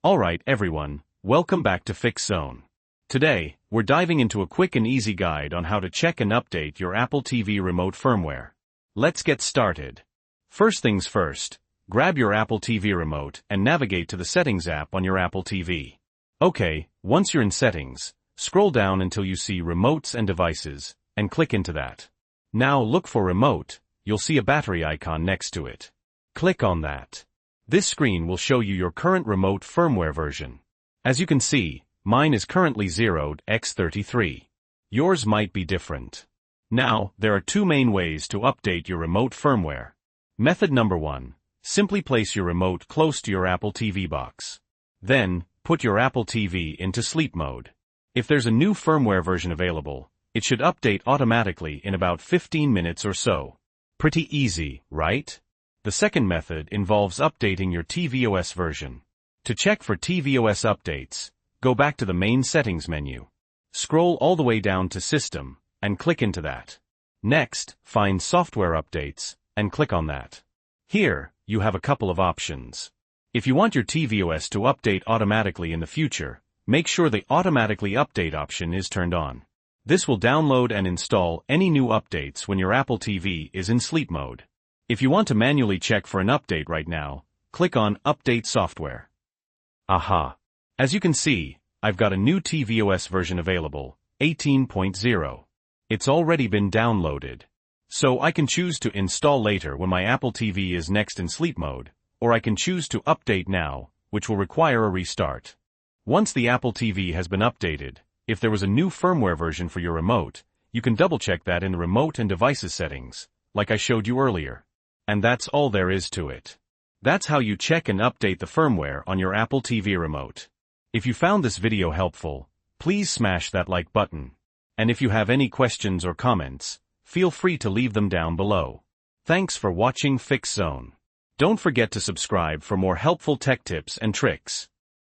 Alright everyone, welcome back to Fix Zone. Today, we're diving into a quick and easy guide on how to check and update your Apple TV remote firmware. Let's get started. First things first, grab your Apple TV remote and navigate to the Settings app on your Apple TV. Okay, once you're in Settings, scroll down until you see Remotes and Devices, and click into that. Now look for Remote, you'll see a battery icon next to it. Click on that. This screen will show you your current remote firmware version. As you can see, mine is currently 0x33. Yours might be different. Now, there are two main ways to update your remote firmware. Method number 1. Simply place your remote close to your Apple TV box. Then, put your Apple TV into sleep mode. If there's a new firmware version available, it should update automatically in about 15 minutes or so. Pretty easy, right? The second method involves updating your tvOS version. To check for tvOS updates, go back to the main settings menu. Scroll all the way down to System, and click into that. Next, find Software Updates, and click on that. Here, you have a couple of options. If you want your tvOS to update automatically in the future, make sure the Automatically Update option is turned on. This will download and install any new updates when your Apple TV is in sleep mode. If you want to manually check for an update right now, click on Update Software. Aha! As you can see, I've got a new tvOS version available, 18.0. It's already been downloaded. So I can choose to install later when my Apple TV is next in sleep mode, or I can choose to update now, which will require a restart. Once the Apple TV has been updated, if there was a new firmware version for your remote, you can double-check that in the Remote and Devices settings, like I showed you earlier. And that's all there is to it. That's how you check and update the firmware on your Apple TV remote. If you found this video helpful, please smash that like button. And if you have any questions or comments, feel free to leave them down below. Thanks for watching Fix Zone. Don't forget to subscribe for more helpful tech tips and tricks.